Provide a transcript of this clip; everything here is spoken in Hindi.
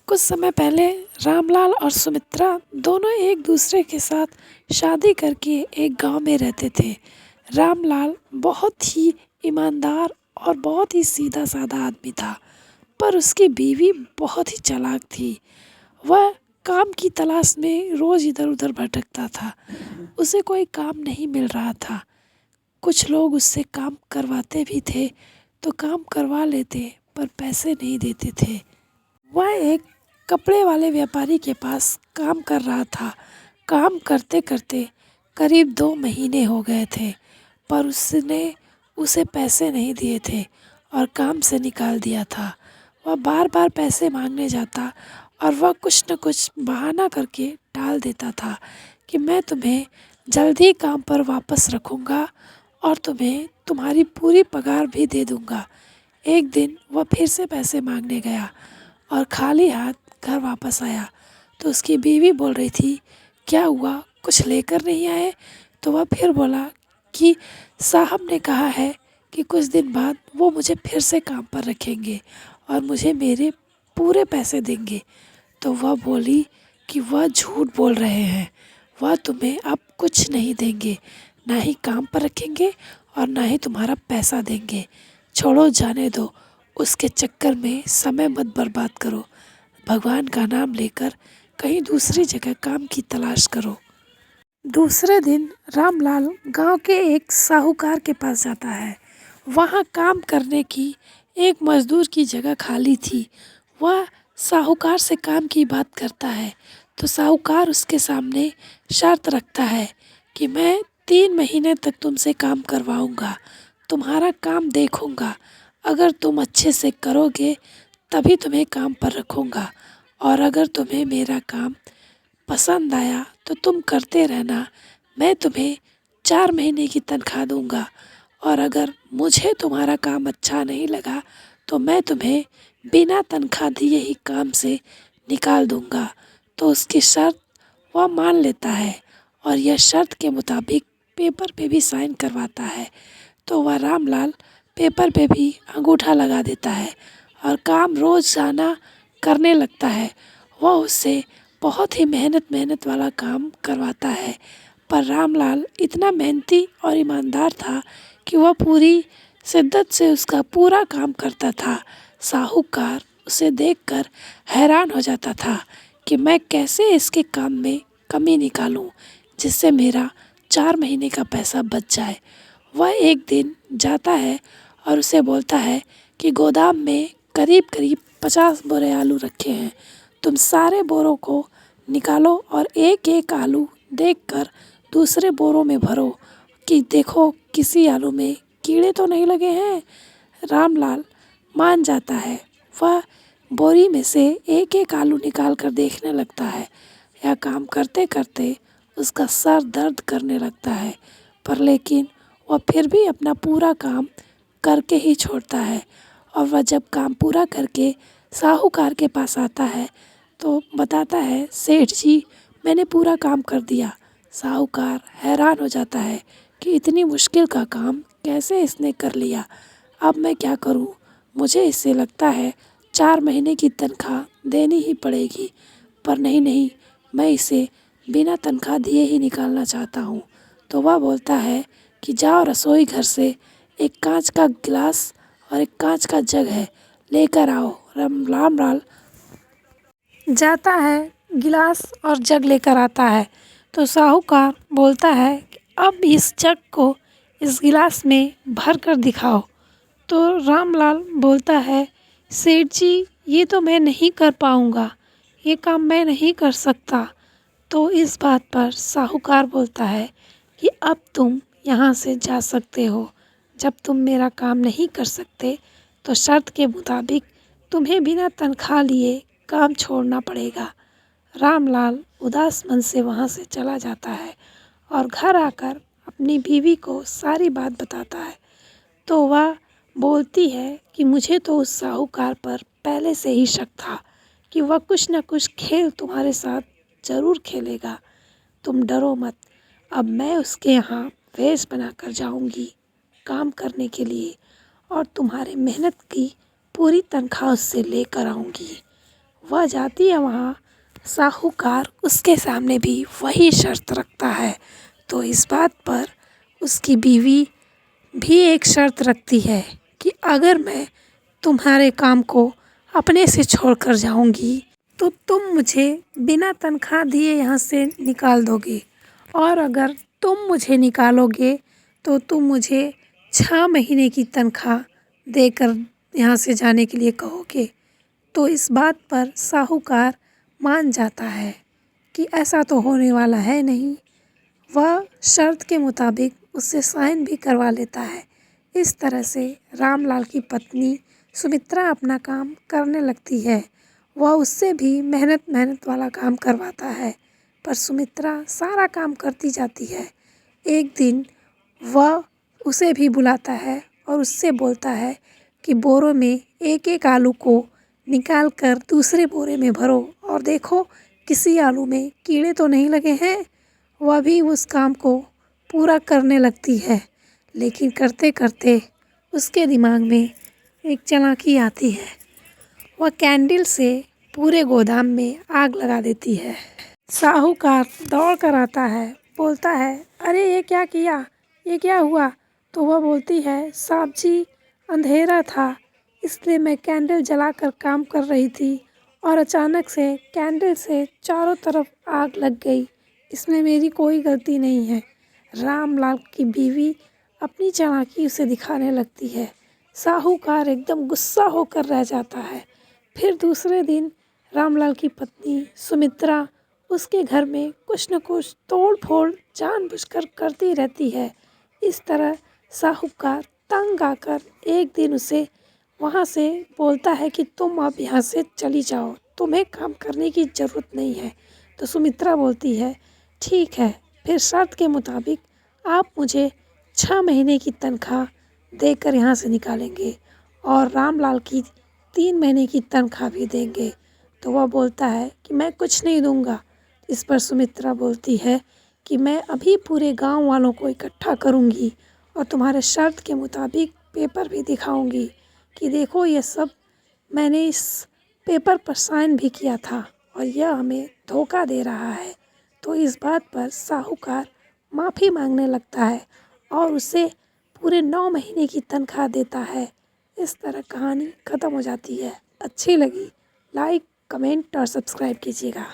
कुछ समय पहले रामलाल और सुमित्रा दोनों एक दूसरे के साथ शादी करके एक गांव में रहते थे। रामलाल बहुत ही ईमानदार और बहुत ही सीधा साधा आदमी था, पर उसकी बीवी बहुत ही चालाक थी। वह काम की तलाश में रोज़ इधर उधर भटकता था। उसे कोई काम नहीं मिल रहा था। कुछ लोग उससे काम करवाते भी थे तो काम करवा लेते, पर पैसे नहीं देते थे। वह एक कपड़े वाले व्यापारी के पास काम कर रहा था। काम करते करते करीब 2 महीने हो गए थे, पर उसने उसे पैसे नहीं दिए थे और काम से निकाल दिया था। वह बार बार पैसे मांगने जाता और वह कुछ न कुछ बहाना करके टाल देता था कि मैं तुम्हें जल्दी काम पर वापस रखूँगा और तुम्हें तुम्हारी पूरी पगार भी दे दूँगा। एक दिन वह फिर से पैसे मांगने गया और खाली हाथ घर वापस आया तो उसकी बीवी बोल रही थी, क्या हुआ, कुछ लेकर नहीं आए? तो वह फिर बोला कि साहब ने कहा है कि कुछ दिन बाद वो मुझे फिर से काम पर रखेंगे और मुझे मेरे पूरे पैसे देंगे। तो वह बोली कि वह झूठ बोल रहे हैं, वह तुम्हें अब कुछ नहीं देंगे, ना ही काम पर रखेंगे और ना ही तुम्हारा पैसा देंगे। छोड़ो, जाने दो, उसके चक्कर में समय मत बर्बाद करो। भगवान का नाम लेकर कहीं दूसरी जगह काम की तलाश करो। दूसरे दिन रामलाल गांव के एक साहूकार के पास जाता है। वहां काम करने की एक मजदूर की जगह खाली थी। वह साहूकार से काम की बात करता है तो साहूकार उसके सामने शर्त रखता है कि मैं 3 महीने तक तुमसे काम करवाऊंगा, तुम्हारा काम देखूंगा। अगर तुम अच्छे से करोगे तभी तुम्हें काम पर रखूंगा, और अगर तुम्हें मेरा काम पसंद आया तो तुम करते रहना। मैं तुम्हें 4 महीने की तनख्वाह दूंगा, और अगर मुझे तुम्हारा काम अच्छा नहीं लगा तो मैं तुम्हें बिना तनख्वाह दिए ही काम से निकाल दूंगा। तो उसकी शर्त वह मान लेता है और यह शर्त के मुताबिक पेपर पे भी साइन करवाता है। तो वह रामलाल पेपर पे भी अंगूठा लगा देता है और काम रोज़ाना करने लगता है। वह उससे बहुत ही मेहनत वाला काम करवाता है, पर रामलाल इतना मेहनती और ईमानदार था कि वह पूरी शिद्दत से उसका पूरा काम करता था। साहूकार उसे देखकर हैरान हो जाता था कि मैं कैसे इसके काम में कमी निकालूं जिससे मेरा 4 महीने का पैसा बच जाए। वह एक दिन जाता है और उसे बोलता है कि गोदाम में करीब करीब 50 बोरे आलू रखे हैं, तुम सारे बोरों को निकालो और एक एक आलू देखकर दूसरे बोरों में भरो कि देखो किसी आलू में कीड़े तो नहीं लगे हैं। रामलाल मान जाता है। वह बोरी में से एक एक आलू निकाल कर देखने लगता है। यह काम करते करते उसका सर दर्द करने लगता है, पर लेकिन वह फिर भी अपना पूरा काम करके ही छोड़ता है। और वह जब काम पूरा करके साहूकार के पास आता है तो बताता है, सेठ जी, मैंने पूरा काम कर दिया। साहूकार हैरान हो जाता है कि इतनी मुश्किल का काम कैसे इसने कर लिया। अब मैं क्या करूं? मुझे इससे लगता है 4 महीने की तनख्वाह देनी ही पड़ेगी, पर नहीं, मैं इसे बिना तनख्वाह दिए ही निकालना चाहता हूं। तो वह बोलता है कि जाओ, रसोई घर से एक कांच का गिलास और एक कांच का जग है, लेकर आओ। रामलाल जाता है, गिलास और जग लेकर आता है। तो साहूकार बोलता है कि अब इस जग को इस गिलास में भर कर दिखाओ। तो रामलाल बोलता है, सेठ जी, ये तो मैं नहीं कर पाऊँगा, ये काम मैं नहीं कर सकता। तो इस बात पर साहूकार बोलता है कि अब तुम यहाँ से जा सकते हो। जब तुम मेरा काम नहीं कर सकते तो शर्त के मुताबिक तुम्हें बिना तनख्वाह लिए काम छोड़ना पड़ेगा। रामलाल उदास मन से वहाँ से चला जाता है और घर आकर अपनी बीवी को सारी बात बताता है। तो वह बोलती है कि मुझे तो उस साहूकार पर पहले से ही शक था कि वह कुछ न कुछ खेल तुम्हारे साथ ज़रूर खेलेगा। तुम डरो मत, अब मैं उसके यहाँ वेश बनाकर जाऊंगी काम करने के लिए और तुम्हारे मेहनत की पूरी तनख्वाह उससे लेकर आऊंगी। वह जाती है वहाँ, साहूकार उसके सामने भी वही शर्त रखता है। तो इस बात पर उसकी बीवी भी एक शर्त रखती है कि अगर मैं तुम्हारे काम को अपने से छोड़कर जाऊंगी तो तुम मुझे बिना तनख्वाह दिए यहाँ से निकाल दोगे, और अगर तुम मुझे निकालोगे तो तुम मुझे 6 महीने की तनख्वाह देकर यहाँ से जाने के लिए कहोगे। तो इस बात पर साहूकार मान जाता है कि ऐसा तो होने वाला है नहीं। वह शर्त के मुताबिक उससे साइन भी करवा लेता है। इस तरह से रामलाल की पत्नी सुमित्रा अपना काम करने लगती है। वह उससे भी मेहनत वाला काम करवाता है, पर सुमित्रा सारा काम करती जाती है। एक दिन वह उसे भी बुलाता है और उससे बोलता है कि बोरों में एक एक आलू को निकाल कर दूसरे बोरे में भरो और देखो किसी आलू में कीड़े तो नहीं लगे हैं। वह भी उस काम को पूरा करने लगती है, लेकिन करते करते उसके दिमाग में एक चालाकी आती है। वह कैंडल से पूरे गोदाम में आग लगा देती है। साहूकार दौड़ कर आता है, बोलता है, अरे ये क्या किया, ये क्या हुआ? तो वह बोलती है, साहब जी अंधेरा था इसलिए मैं कैंडल जलाकर काम कर रही थी और अचानक से कैंडल से चारों तरफ आग लग गई, इसमें मेरी कोई गलती नहीं है। रामलाल की बीवी अपनी चालाकी उसे दिखाने लगती है। साहूकार एकदम गुस्सा होकर रह जाता है। फिर दूसरे दिन रामलाल की पत्नी सुमित्रा उसके घर में कुछ न कुछ तोड़ फोड़ जानबूझकर करती रहती है। इस तरह साहूकार तंग आकर एक दिन उसे वहाँ से बोलता है कि तुम अब यहाँ से चली जाओ, तुम्हें काम करने की ज़रूरत नहीं है। तो सुमित्रा बोलती है, ठीक है, फिर शर्त के मुताबिक आप मुझे 6 महीने की तनख्वाह देकर यहाँ से निकालेंगे और रामलाल की 3 महीने की तनख्वाह भी देंगे। तो वह बोलता है कि मैं कुछ नहीं दूंगा। इस पर सुमित्रा बोलती है कि मैं अभी पूरे गांव वालों को इकट्ठा करूंगी और तुम्हारे शर्त के मुताबिक पेपर भी दिखाऊंगी कि देखो ये सब मैंने इस पेपर पर साइन भी किया था और यह हमें धोखा दे रहा है। तो इस बात पर साहूकार माफ़ी मांगने लगता है और उसे पूरे 9 महीने की तनख्वाह देता है। इस तरह कहानी ख़त्म हो जाती है। अच्छी लगी लाइक, कमेंट और सब्सक्राइब कीजिएगा।